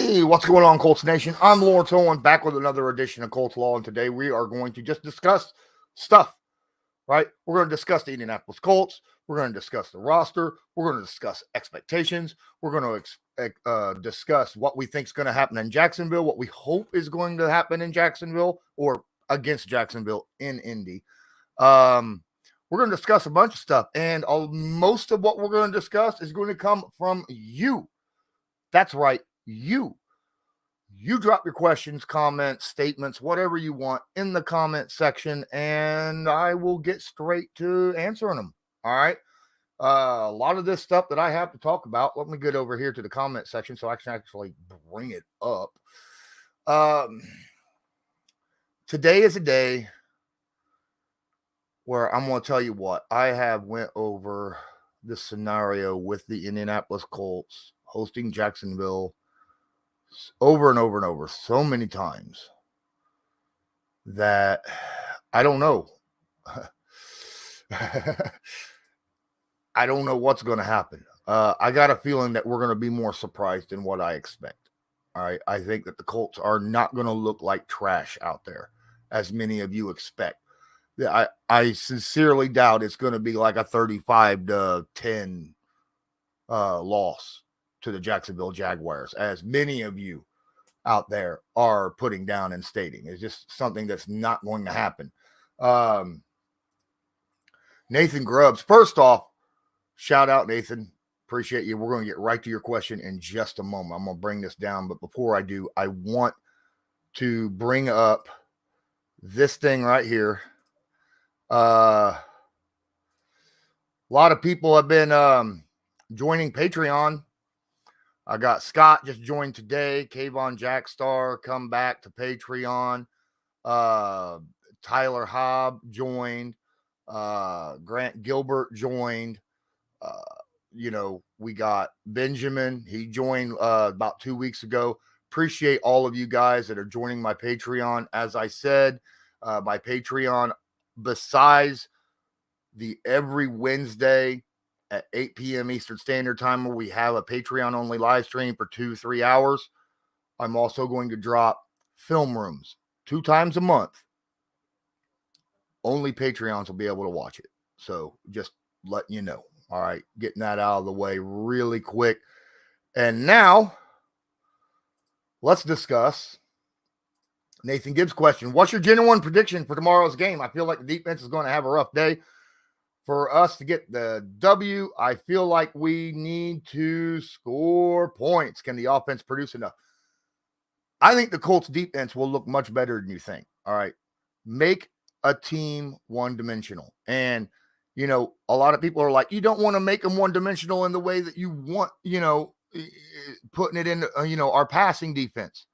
Hey, what's going on, Colts Nation? I'm Lawrence Owen, back with another edition of Colts Law, and today we are going to just discuss stuff, right? We're going to discuss the Indianapolis Colts. We're going to discuss the roster. We're going to discuss expectations. We're going to discuss what we think is going to happen in Jacksonville, what we hope is going to happen in Jacksonville or against Jacksonville in Indy. We're going to discuss a bunch of stuff, and most of what we're going to discuss is going to come from you. That's right. You drop your questions, comments, statements, whatever you want in the comment section, and I will get straight to answering them. All right. A lot of this stuff that I have to talk about, let me get over here to the comment section so I can actually bring it up. Today is a day where I'm going to tell you what, I have went over this scenario with the Indianapolis Colts hosting Jacksonville over and over and over so many times that I don't know. I don't know what's going to happen. I got a feeling that we're going to be more surprised than what I expect. All right. I think that the Colts are not going to look like trash out there, as many of you expect. I sincerely doubt it's going to be like a 35-10 loss to the Jacksonville Jaguars, as many of you out there are putting down and stating. It's just something that's not going to happen. Nathan Grubbs, first off, shout out, Nathan. Appreciate you. We're going to get right to your question in just a moment. I'm going to bring this down, but before I do, I want to bring up this thing right here. A lot of people have been joining Patreon. I got Scott just joined today. Kayvon Jackstar come back to Patreon. Tyler Hobb joined. Grant Gilbert joined. We got Benjamin. He joined about 2 weeks ago. Appreciate all of you guys that are joining my Patreon. As I said, my Patreon, besides the every Wednesday at 8 p.m. Eastern Standard Time, where we have a Patreon-only live stream for 2-3 hours, I'm also going to drop film rooms 2 times a month. Only Patreons will be able to watch it. So just letting you know. All right, getting that out of the way really quick. And now, let's discuss Nathan Gibbs' question. What's your genuine prediction for tomorrow's game? I feel like the defense is going to have a rough day. For us to get the W, I feel like we need to score points. Can the offense produce enough? I think the Colts defense will look much better than you think. All right. Make a team one-dimensional. And, a lot of people are like, you don't want to make them one-dimensional in the way that you want, putting it in, our passing defense.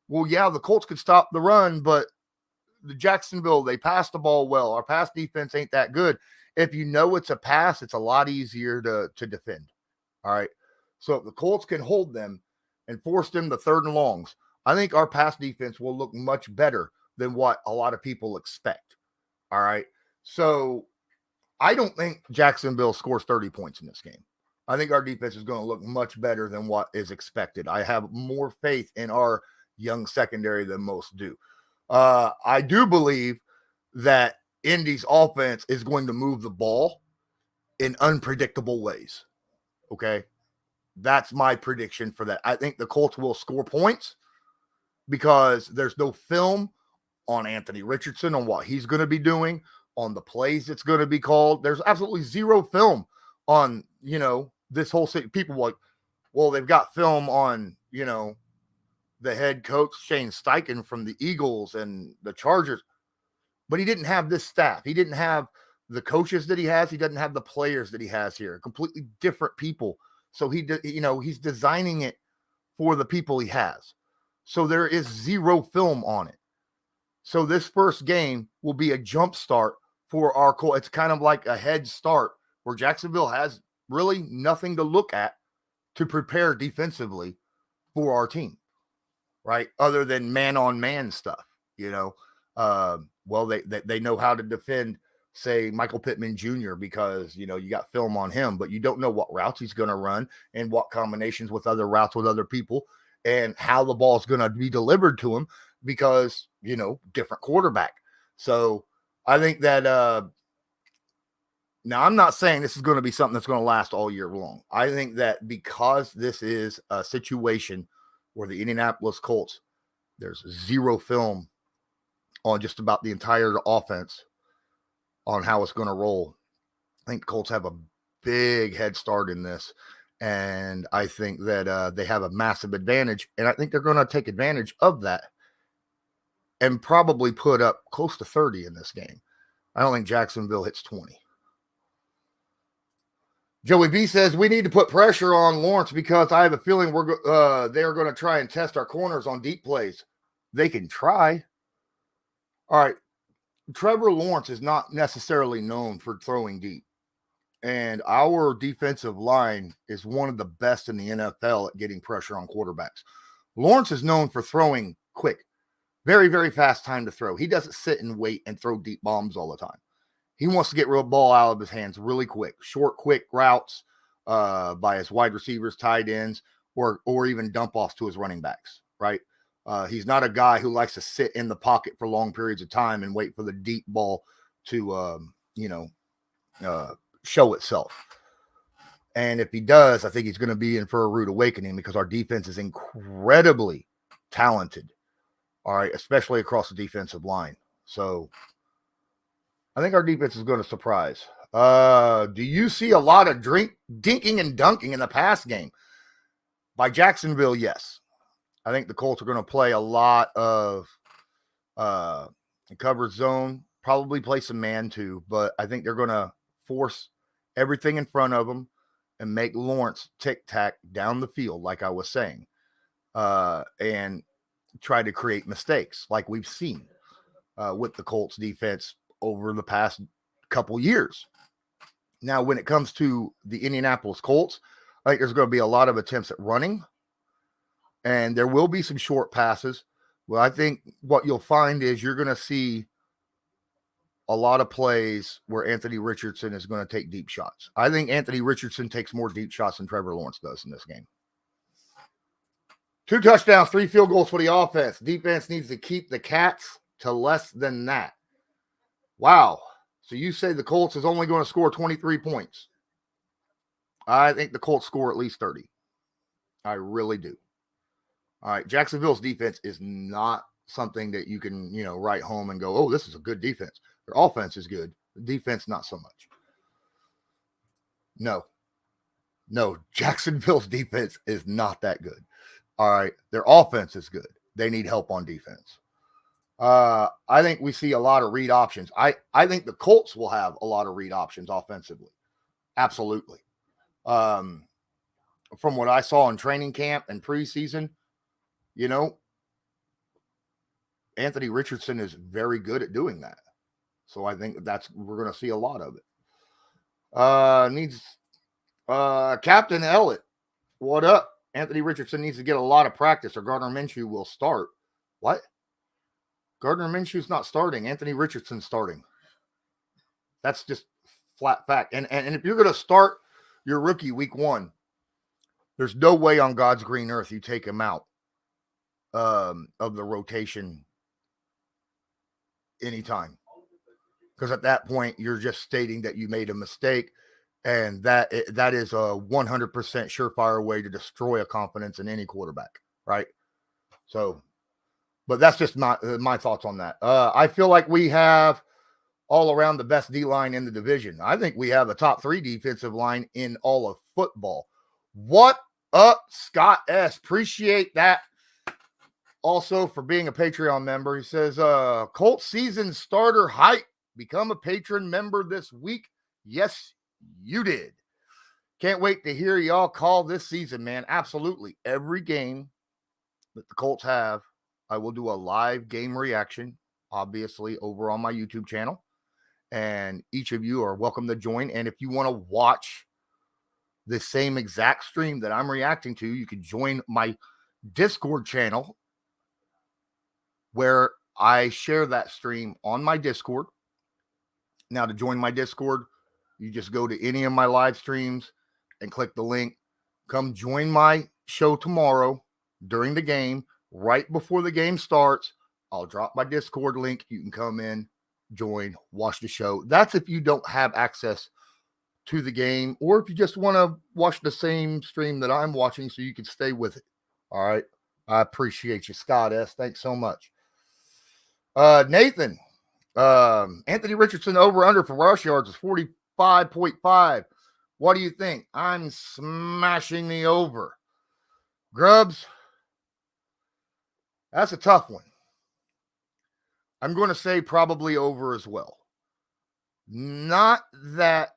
Well, yeah, the Colts could stop the run, but the Jacksonville, they pass the ball well. Our pass defense ain't that good. If you know it's a pass, it's a lot easier to defend. All right. So if the Colts can hold them and force them to 3rd and longs, I think our pass defense will look much better than what a lot of people expect. All right. So I don't think Jacksonville scores 30 points in this game. I think our defense is going to look much better than what is expected. I have more faith in our young secondary than most do. I do believe that Indy's offense is going to move the ball in unpredictable ways. Okay. That's my prediction for that. I think the Colts will score points because there's no film on Anthony Richardson, on what he's going to be doing, on the plays that's going to be called. There's absolutely zero film on, this whole city. People like, well, they've got film on, the head coach, Shane Steichen from the Eagles and the Chargers. But he didn't have this staff. He didn't have the coaches that he has. He doesn't have the players that he has here. Completely different people. So he's designing it for the people he has. So there is zero film on it. So this first game will be a jump start for our Colts. It's kind of like a head start where Jacksonville has really nothing to look at to prepare defensively for our team, right? Other than man-on-man stuff, Well, they know how to defend, say, Michael Pittman Jr. because, you got film on him, but you don't know what routes he's going to run and what combinations with other routes with other people. and how the ball is going to be delivered to him because, different quarterback. So I think that now I'm not saying this is going to be something that's going to last all year long. I think that because this is a situation where the Indianapolis Colts, there's zero film on just about the entire offense on how it's going to roll. I think the Colts have a big head start in this. And I think that they have a massive advantage. And I think they're going to take advantage of that and probably put up close to 30 in this game. I don't think Jacksonville hits 20. Joey B says, we need to put pressure on Lawrence because I have a feeling they're going to try and test our corners on deep plays. They can try. All right. Trevor Lawrence is not necessarily known for throwing deep. And our defensive line is one of the best in the NFL at getting pressure on quarterbacks. Lawrence is known for throwing quick, very, very fast time to throw. He doesn't sit and wait and throw deep bombs all the time. He wants to get real ball out of his hands really quick, short, quick routes by his wide receivers, tight ends, or even dump offs to his running backs, right? He's not a guy who likes to sit in the pocket for long periods of time and wait for the deep ball to, show itself. And if he does, I think he's going to be in for a rude awakening because our defense is incredibly talented, all right, especially across the defensive line. So I think our defense is going to surprise. Do you see a lot of dinking and dunking in the pass game? By Jacksonville, yes. I think the Colts are going to play a lot of coverage zone, probably play some man too, but I think they're going to force everything in front of them and make Lawrence tic-tac down the field, like I was saying, and try to create mistakes like we've seen with the Colts defense over the past couple years. Now, when it comes to the Indianapolis Colts, I think there's going to be a lot of attempts at running, and there will be some short passes. Well, I think what you'll find is you're going to see a lot of plays where Anthony Richardson is going to take deep shots. I think Anthony Richardson takes more deep shots than Trevor Lawrence does in this game. 2 touchdowns, 3 field goals for the offense. Defense needs to keep the Cats to less than that. Wow. So you say the Colts is only going to score 23 points. I think the Colts score at least 30. I really do. All right. Jacksonville's defense is not something that you can, write home and go, oh, this is a good defense. Their offense is good. The defense, not so much. No, Jacksonville's defense is not that good. All right. Their offense is good. They need help on defense. I think we see a lot of read options. I think the Colts will have a lot of read options offensively. Absolutely. From what I saw in training camp and preseason, Anthony Richardson is very good at doing that. So I think we're going to see a lot of it. Captain Elliott, what up? Anthony Richardson needs to get a lot of practice or Gardner Minshew will start. What? Gardner Minshew's not starting. Anthony Richardson's starting. That's just flat fact. And if you're going to start your rookie week 1, there's no way on God's green earth you take him out of the rotation anytime. Because at that point, you're just stating that you made a mistake. And that is a 100% surefire way to destroy a confidence in any quarterback, right? So, but that's just my thoughts on that. I feel like we have all around the best D-line in the division. I think we have a top 3 defensive line in all of football. What up, Scott S? Appreciate that. Also for being a Patreon member. He says, Colts season starter hype. Become a patron member this week. Yes, you did. Can't wait to hear y'all call this season, man. Absolutely. Every game that the Colts have, I will do a live game reaction, obviously, over on my YouTube channel. And each of you are welcome to join. And if you want to watch the same exact stream that I'm reacting to, you can join my Discord channel where I share that stream on my Discord. Now, to join my Discord, you just go to any of my live streams and click the link. Come join my show tomorrow, during the game, right before the game starts. I'll drop my Discord link. You can come in, join, watch the show. That's if you don't have access to the game, or if you just want to watch the same stream that I'm watching so you can stay with it. All right. I appreciate you, Scott S. Thanks so much. Nathan, Anthony Richardson over under for rush yards is 45.5. What do you think? I'm smashing the over. Grubs, that's a tough one. I'm going to say probably over as well. Not that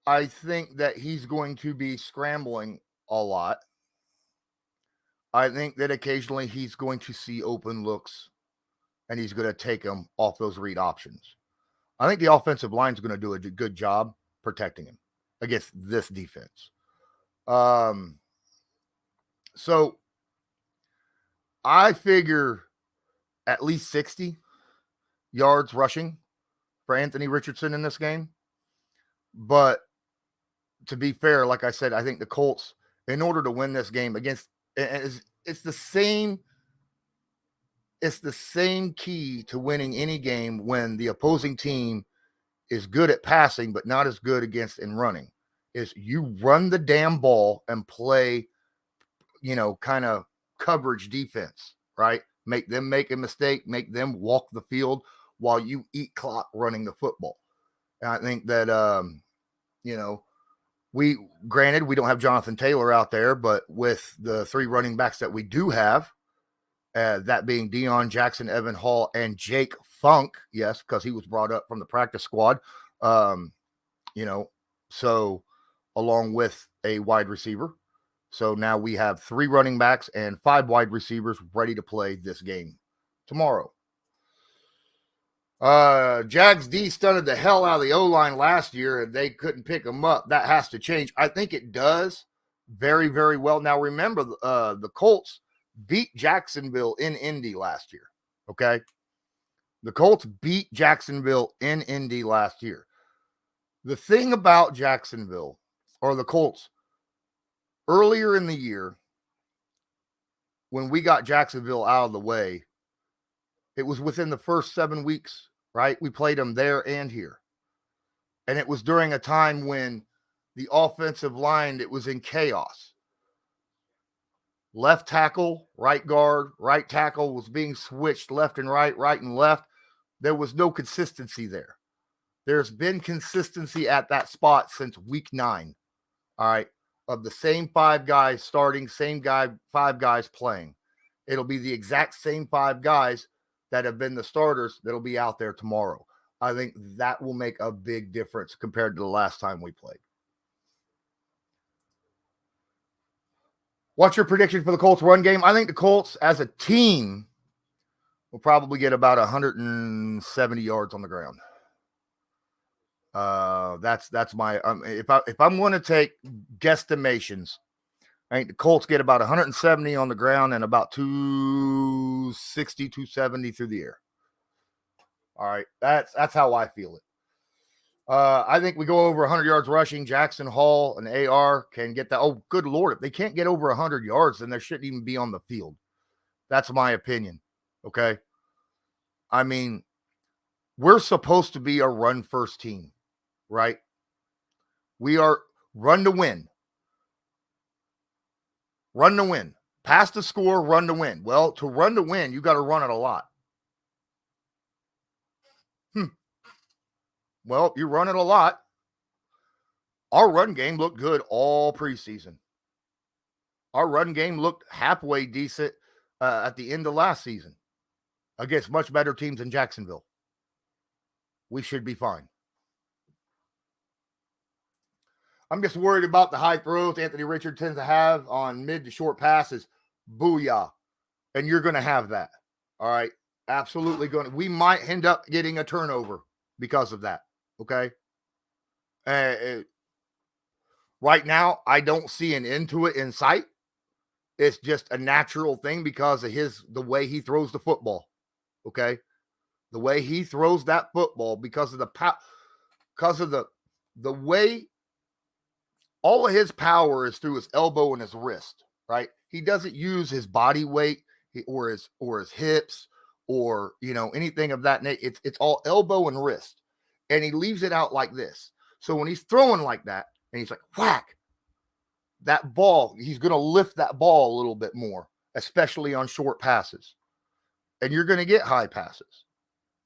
I think that he's going to be scrambling a lot. I think that occasionally he's going to see open looks and he's going to take them off those read options. I think the offensive line is going to do a good job protecting him against this defense. So I figure at least 60 yards rushing for Anthony Richardson in this game. But to be fair, like I said, I think the Colts, in order to win this game against, it's the same key to winning any game when the opposing team is good at passing, but not as good against in running, is you run the damn ball and play, kind of coverage defense, right? Make them make a mistake, make them walk the field while you eat clock running the football. And I think that, we don't have Jonathan Taylor out there, but with the three running backs that we do have, that being Deion Jackson, Evan Hall, and Jake Funk, yes, because he was brought up from the practice squad, so along with a wide receiver. So now we have 3 running backs and 5 wide receivers ready to play this game tomorrow. Jags D stunted the hell out of the O-line last year, and they couldn't pick them up. That has to change. I think it does very, very well. Now, remember, the Colts beat Jacksonville in Indy last year, okay? The Colts beat Jacksonville in Indy last year. The thing about Jacksonville, or the Colts, earlier in the year, when we got Jacksonville out of the way, it was within the first 7 weeks, right? We played them there and here. And it was during a time when the offensive line, it was in chaos. Left tackle, right guard, right tackle was being switched left and right and left. There was no consistency there. There's been consistency at that spot since week 9, all right, of the same 5 guys starting, 5 guys playing. It'll be the exact same 5 guys that have been the starters that'll be out there tomorrow. I think that will make a big difference compared to the last time we played. What's your prediction for the Colts run game? I think the Colts as a team will probably get about 170 yards on the ground. That's my if I'm going to take guesstimations, I think the Colts get about 170 on the ground and about 260, 270 through the air. All right, that's how I feel it. I think we go over 100 yards rushing. Jackson, Hall, and AR can get that. Oh, good Lord. If they can't get over 100 yards, then they shouldn't even be on the field. That's my opinion. Okay. I mean, we're supposed to be a run-first team, right? We are run to win. Run to win. Pass to score, run to win. Well, to run to win, you got to run it a lot. Well, you run it a lot. Our run game looked good all preseason. Our run game looked halfway decent at the end of last season against much better teams in Jacksonville. We should be fine. I'm just worried about the high throws Anthony Richardson tends to have on mid to short passes. Booyah. And you're going to have that. All right. Absolutely going to. We might end up getting a turnover because of that. Okay. Right now, I don't see an end to it in sight. It's just a natural thing because of the way he throws the football. Okay. The way he throws that football because of the way all of his power is through his elbow and his wrist. right? He doesn't use his body weight or his hips or anything of that nature. It's all elbow and wrist, and he leaves it out like this. So when he's throwing like that, and he's like whack, that ball, he's going to lift that ball a little bit more, especially on short passes, and you're going to get high passes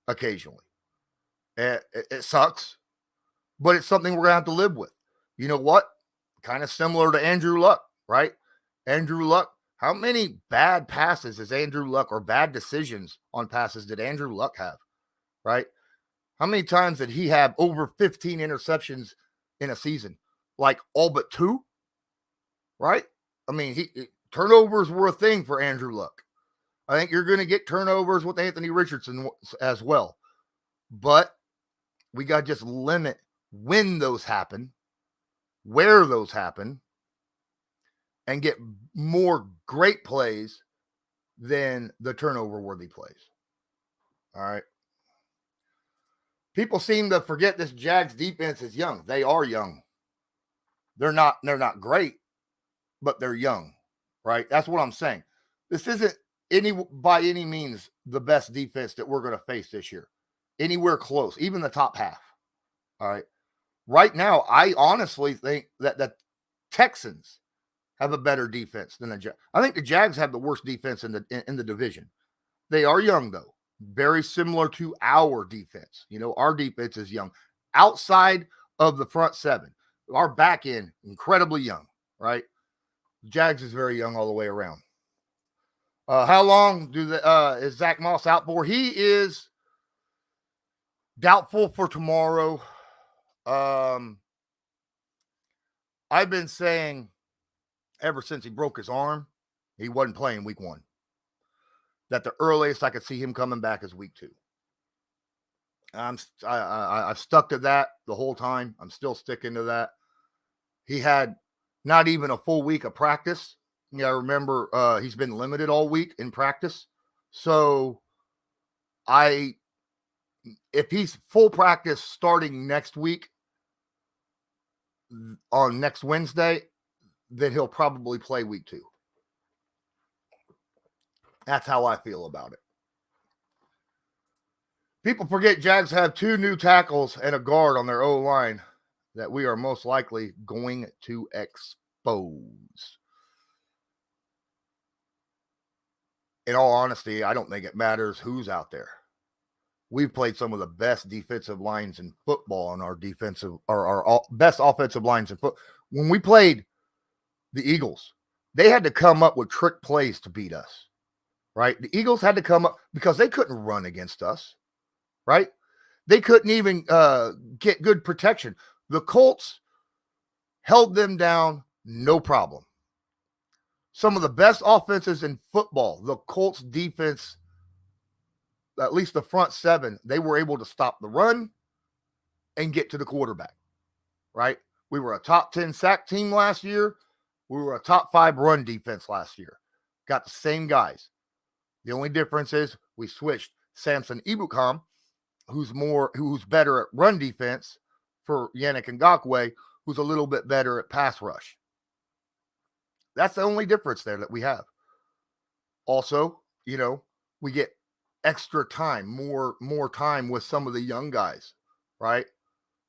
occasionally. It sucks, but it's something we're going to have to live with. You know what? Kind of similar to Andrew Luck, right? Andrew Luck, how many bad passes is Andrew Luck, or bad decisions on passes did Andrew Luck have, right? How many times did he have over 15 interceptions in a season? Like all but 2, right? I mean, turnovers were a thing for Andrew Luck. I think you're going to get turnovers with Anthony Richardson as well. But we got to just limit when those happen, where those happen, and get more great plays than the turnover-worthy plays. All right. People seem to forget this Jags defense is young. They are young. They're not great, but they're young, right? That's what I'm saying. This isn't by any means the best defense that we're going to face this year. Anywhere close, even the top half. All right. Right now, I honestly think that the Texans have a better defense than the Jags. I think the Jags have the worst defense in the division. They are young, though. Very similar to our defense. Our defense is young. Outside of the front 7, our back end, incredibly young, right? Jags is very young all the way around. How long is Zach Moss out for? He is doubtful for tomorrow. I've been saying ever since he broke his arm, he wasn't playing week 1. That the earliest I could see him coming back is week 2. I've stuck to that the whole time. I'm still sticking to that. He had not even a full week of practice. Yeah, I remember he's been limited all week in practice. So if he's full practice starting next week on next Wednesday, then he'll probably play week 2. That's how I feel about it. People forget Jags have 2 new tackles and a guard on their O-line that we are most likely going to expose. In all honesty, I don't think it matters who's out there. We've played some of the best defensive lines in football on our best offensive lines in football. When we played the Eagles, they had to come up with trick plays to beat us, right? The Eagles had to come up because they couldn't run against us, right? They couldn't even get good protection. The Colts held them down, no problem. Some of the best offenses in football, the Colts defense, at least the front 7, they were able to stop the run and get to the quarterback, right? We were a top 10 sack team last year. We were a top 5 run defense last year. Got the same guys. The only difference is we switched Samson Ebukam, who's better at run defense, for Yannick Ngakoue, who's a little bit better at pass rush. That's the only difference there that we have. Also, we get extra time, more time with some of the young guys, right?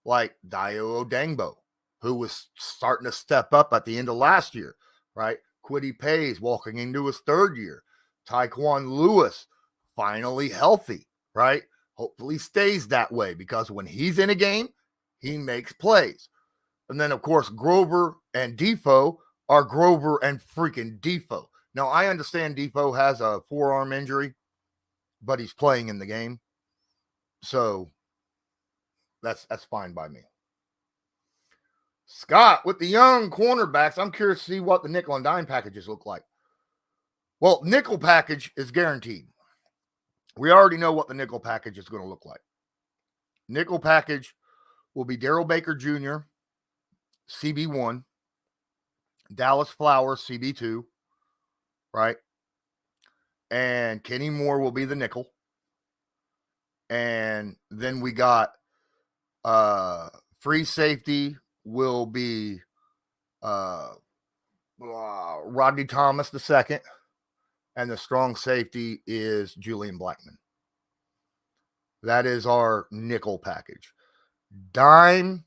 Like Dayo Odangbo, who was starting to step up at the end of last year, right? Kwity Paye's walking into his 3rd year. Tyquan Lewis, finally healthy, right? Hopefully stays that way because when he's in a game, he makes plays. And then, of course, Grover and Defoe are Grover and freaking Defoe. Now, I understand Defoe has a forearm injury, but he's playing in the game. So that's fine by me. Scott, with the young cornerbacks, I'm curious to see what the nickel and dime packages look like. Well, nickel package is guaranteed. We already know what the nickel package is going to look like. Nickel package will be Darrell Baker Jr., CB1, Dallas Flowers, CB2, right? And Kenny Moore will be the nickel. And then we got free safety will be Rodney Thomas the second, and the strong safety is Julian Blackman. That is our nickel package. Dime,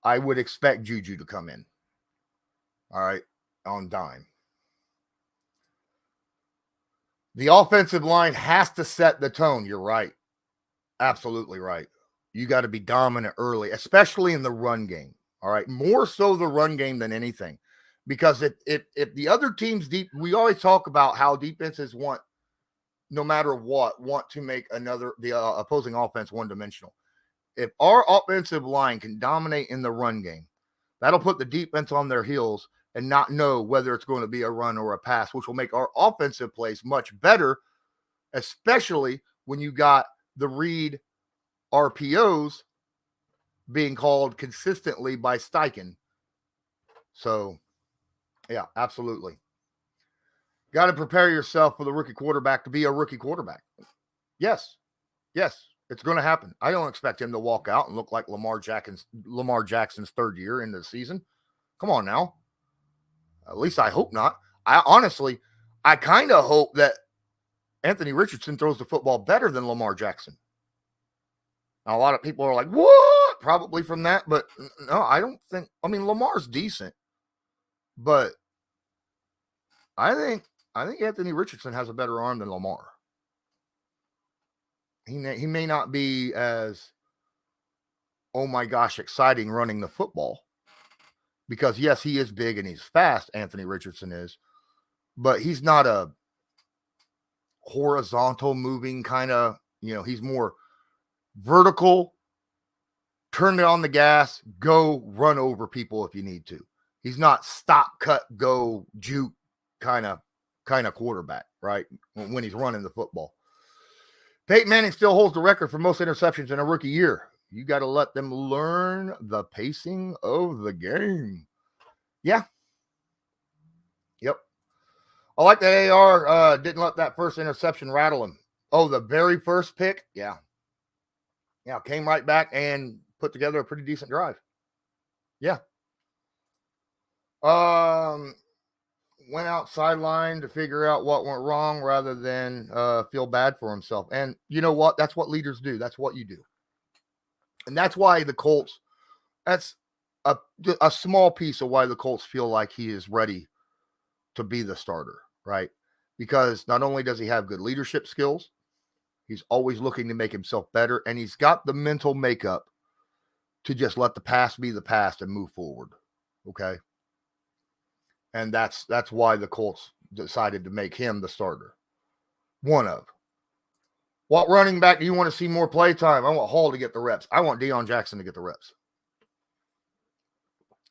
I would expect Juju to come in. All right, on dime. The offensive line has to set the tone. You're right. Absolutely right. You got to be dominant early, especially in the run game. All right. More so the run game than anything. Because if the other team's deep, we always talk about how defenses want, no matter what, want to make the opposing offense one-dimensional. If our offensive line can dominate in the run game, that'll put the defense on their heels and not know whether it's going to be a run or a pass, which will make our offensive plays much better, especially when you got the read RPOs being called consistently by Steichen. So, yeah, absolutely. Got to prepare yourself for the rookie quarterback to be a rookie quarterback. Yes, it's going to happen. I don't expect him to walk out and look like Lamar Jackson's third year into the season. Come on now. At least I hope not. I kind of hope that Anthony Richardson throws the football better than Lamar Jackson. Now, a lot of people are like, what? Probably from that. But no, I don't think. I mean, Lamar's decent. But I think Anthony Richardson has a better arm than Lamar. He may not be as, oh my gosh, exciting running the football. Because, yes, he is big and he's fast, Anthony Richardson is. But he's not a horizontal moving kind of, he's more vertical, turn it on the gas, go run over people if you need to. He's not stop, cut, go, juke kind of quarterback, right? When he's running the football. Peyton Manning still holds the record for most interceptions in a rookie year. You got to let them learn the pacing of the game. Yeah. Yep. I like that AR didn't let that first interception rattle him. Oh, the very first pick? Yeah. Yeah, came right back and put together a pretty decent drive. Yeah. Went out sideline to figure out what went wrong rather than feel bad for himself. And you know what? That's what leaders do. That's what you do. And that's why the Colts, that's a small piece of why the Colts feel like he is ready to be the starter, right? Because not only does he have good leadership skills, he's always looking to make himself better, and he's got the mental makeup to just let the past be the past and move forward, okay? And that's why the Colts decided to make him the starter. One of. What running back do you want to see more play time? I want Hall to get the reps. I want Deion Jackson to get the reps.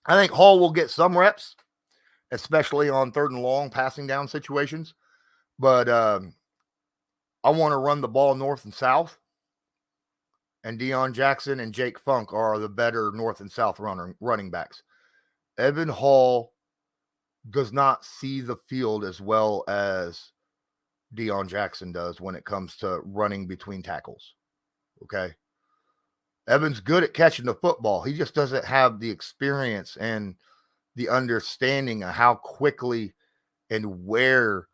I think Hall will get some reps, especially on third and long passing down situations. But I want to run the ball north and south. And Deion Jackson and Jake Funk are the better north and south running backs. Evan Hall does not see the field as well as Deion Jackson does when it comes to running between tackles. Okay. Evan's good at catching the football. He just doesn't have the experience and the understanding of how quickly and where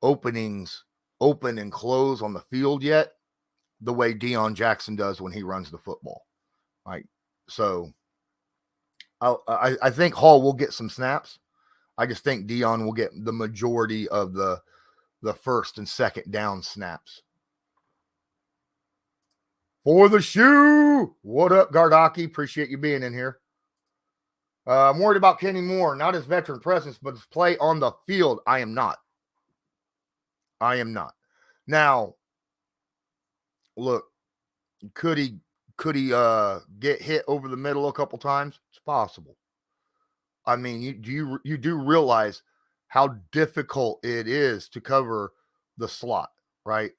openings open and close on the field yet, the way Deion Jackson does when he runs the football. Right. So I think Hall will get some snaps. I just think Deion will get the majority of the first and second down snaps. For the shoe. What up, Gardaki? Appreciate you being in here. I'm worried about Kenny Moore, not his veteran presence, but his play on the field. I am not. Now, look, could he get hit over the middle a couple times? It's possible. I mean, you do realize how difficult it is to cover the slot, right?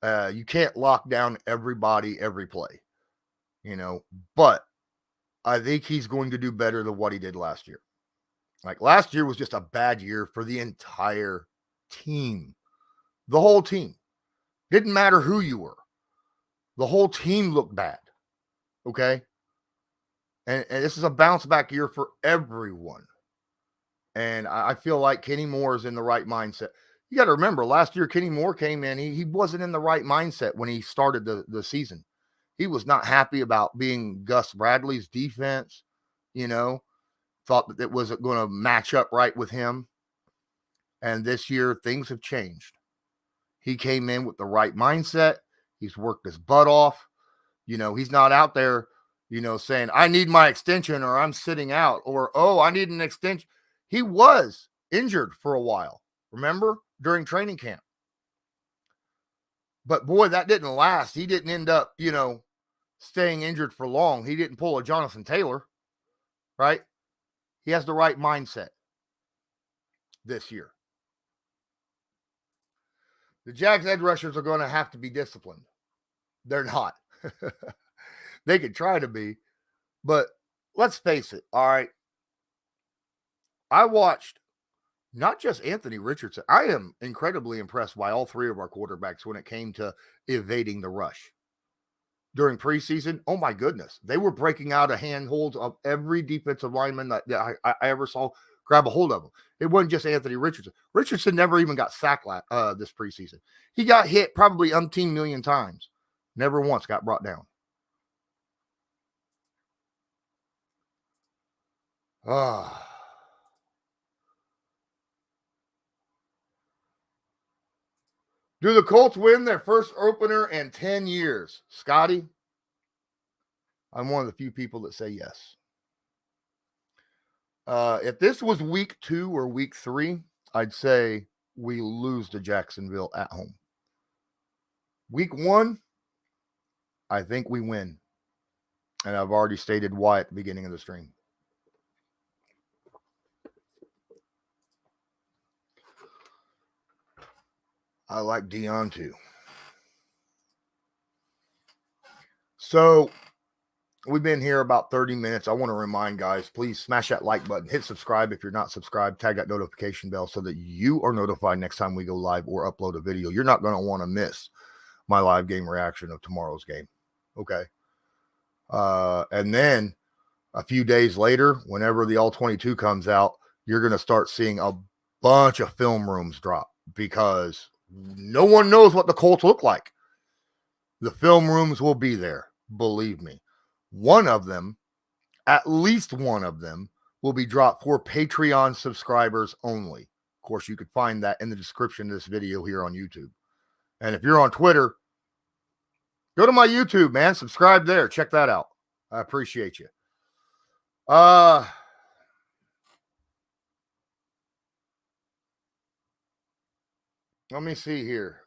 You can't lock down everybody every play, but I think he's going to do better than what he did last year. Like last year was just a bad year for the entire team. The whole team. Didn't matter who you were. The whole team looked bad. Okay? And this is a bounce back year for everyone. And I feel like Kenny Moore is in the right mindset. You got to remember, last year Kenny Moore came in. He wasn't in the right mindset when he started the season. He was not happy about being Gus Bradley's defense, thought that it wasn't going to match up right with him. And this year, things have changed. He came in with the right mindset. He's worked his butt off. He's not out there, saying, I need my extension or I'm sitting out or, oh, I need an extension. He was injured for a while, remember, during training camp. But boy, that didn't last. He didn't end up, staying injured for long. He didn't pull a Jonathan Taylor, right? He has the right mindset this year. The Jags edge rushers are going to have to be disciplined. They're not. They could try to be, but let's face it, all right? I watched not just Anthony Richardson. I am incredibly impressed by all three of our quarterbacks when it came to evading the rush. During preseason, oh my goodness, they were breaking out of handholds of every defensive lineman that I ever saw grab a hold of him. It wasn't just Anthony Richardson. Richardson never even got sacked this preseason. He got hit probably umpteen million times. Never once got brought down. Do the Colts win their first opener in 10 years? Scotty, I'm one of the few people that say yes. If this was week 2 or week 3, I'd say we lose to Jacksonville at home. Week 1, I think we win. And I've already stated why at the beginning of the stream. I like Dion too. So we've been here about 30 minutes. I want to remind guys, please smash that like button, hit subscribe if you're not subscribed, tag that notification bell so that you are notified next time we go live or upload a video. You're not going to want to miss my live game reaction of tomorrow's game. Okay. And then a few days later, whenever the All-22 comes out, you're going to start seeing a bunch of film rooms drop because no one knows what the Colts look like. The film rooms will be there. Believe me. One of them, at least one of them, will be dropped for Patreon subscribers only. Of course, you could find that in the description of this video here on YouTube. And if you're on Twitter, go to my YouTube, man. Subscribe there. Check that out. I appreciate you. Let me see here.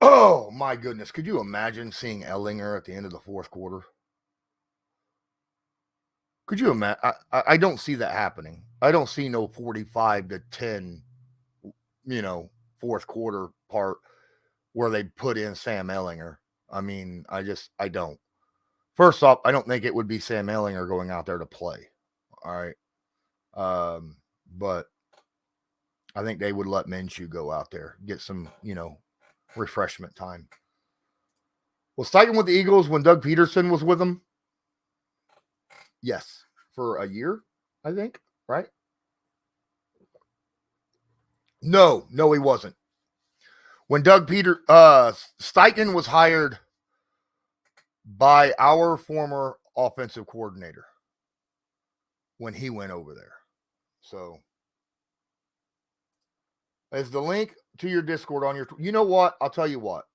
Oh, my goodness. Could you imagine seeing Ellinger at the end of the fourth quarter? Could you imagine? I don't see that happening. I don't see no 45-10, fourth quarter part where they put in Sam Ellinger. I mean, I don't. First off, I don't think it would be Sam Ellinger going out there to play. All right. But I think they would let Minshew go out there, get some, refreshment time. Was Steichen with the Eagles when Doug Peterson was with them? Yes, for a year, I think, right? No, he wasn't. When Steichen was hired by our former offensive coordinator when he went over there. So, is the link to your Discord on your... You know what? I'll tell you what.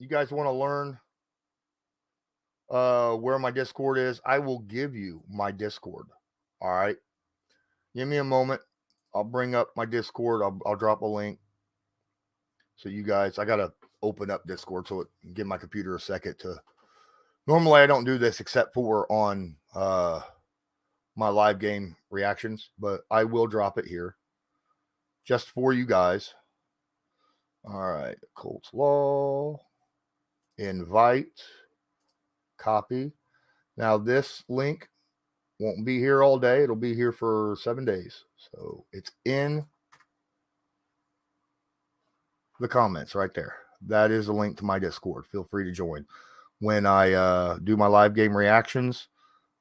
You guys want to learn where my Discord is? I will give you my Discord. All right? Give me a moment. I'll bring up my Discord. I'll drop a link. So you guys... I got to open up Discord so give my computer a second to... Normally, I don't do this except for on my live game reactions, but I will drop it here just for you guys. All right, Colts Law, invite, copy. Now, this link won't be here all day. It'll be here for 7 days. So it's in the comments right there. That is a link to my Discord. Feel free to join. When I do my live game reactions,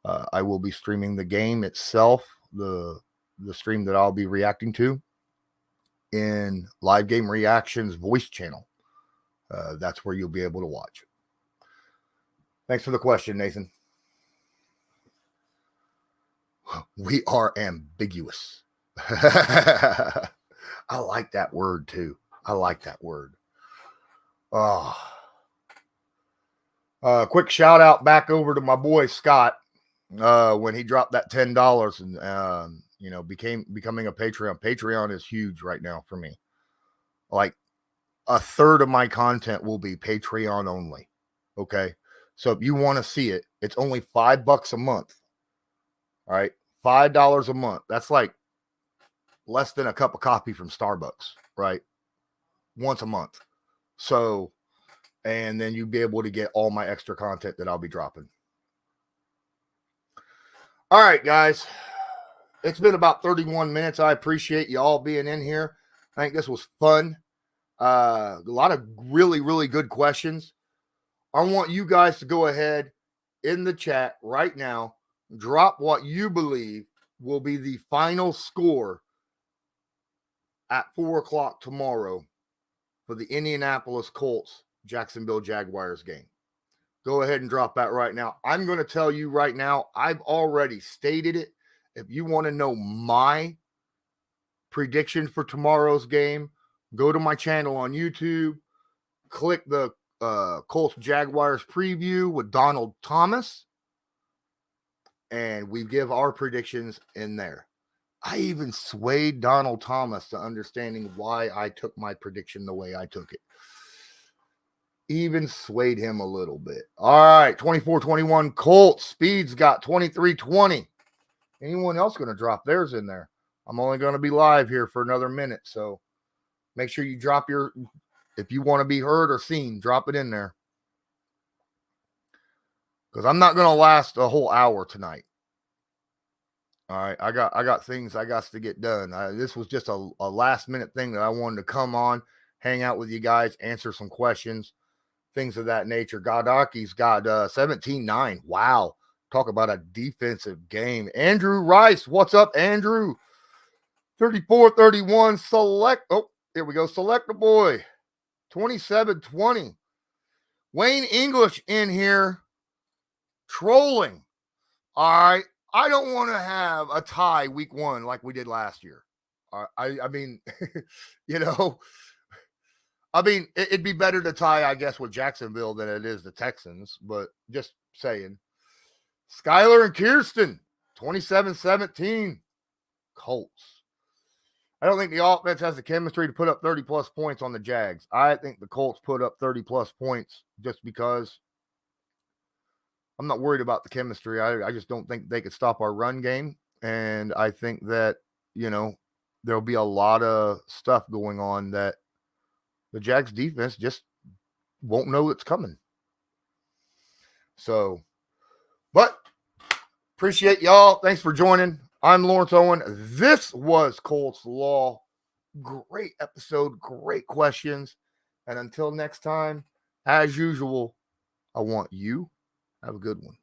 I will be streaming the game itself, the stream that I'll be reacting to, in Live Game Reactions voice channel. That's where you'll be able to watch. Thanks for the question, Nathan. We are ambiguous. I like that word too. I like that word. Oh. Quick shout out back over to my boy Scott when he dropped that $10 and becoming a Patreon. Patreon is huge right now for me. Like a third of my content will be Patreon only. Okay. So if you want to see it, it's only $5 a month. All right. $5 a month. That's like less than a cup of coffee from Starbucks, right? Once a month. So, and then you'll be able to get all my extra content that I'll be dropping. All right, guys. It's been about 31 minutes. I appreciate you all being in here. I think this was fun. A lot of really, really good questions. I want you guys to go ahead in the chat right now, drop what you believe will be the final score at 4 o'clock tomorrow for the Indianapolis Colts Jacksonville Jaguars game. Go ahead and drop that right now. I'm going to tell you right now, I've already stated it. If you want to know my prediction for tomorrow's game, go to my channel on YouTube, click the Colts Jaguars preview with Donald Thomas, and we give our predictions in there. I even swayed Donald Thomas to understanding why I took my prediction the way I took it. Even swayed him a little bit. All right, 24-21 Colts. Speed's got 23-20. Anyone else going to drop theirs in there? I'm only going to be live here for another minute, so make sure you drop your, if you want to be heard or seen, drop it in there. Because I'm not going to last a whole hour tonight. All right, I got things I got to get done. This was just a last minute thing that I wanted to come on, hang out with you guys, answer some questions, things of that nature. Godaki's got 17-9. Wow. Talk about a defensive game. Andrew Rice, what's up, Andrew? 34-31. Select. Oh, here we go. Select the boy. 27-20. Wayne English in here trolling. All right. I don't want to have a tie week 1 like we did last year. I mean, it'd be better to tie, I guess, with Jacksonville than it is the Texans, but just saying. Skylar and Kirsten, 27-17, Colts. I don't think the offense has the chemistry to put up 30-plus points on the Jags. I think the Colts put up 30-plus points just because I'm not worried about the chemistry. I just don't think they could stop our run game. And I think that, there'll be a lot of stuff going on that the Jags defense just won't know it's coming. So, but appreciate y'all. Thanks for joining. I'm Lawrence Owen. This was Colts Law. Great episode, great questions. And until next time, as usual, I want you have a good one.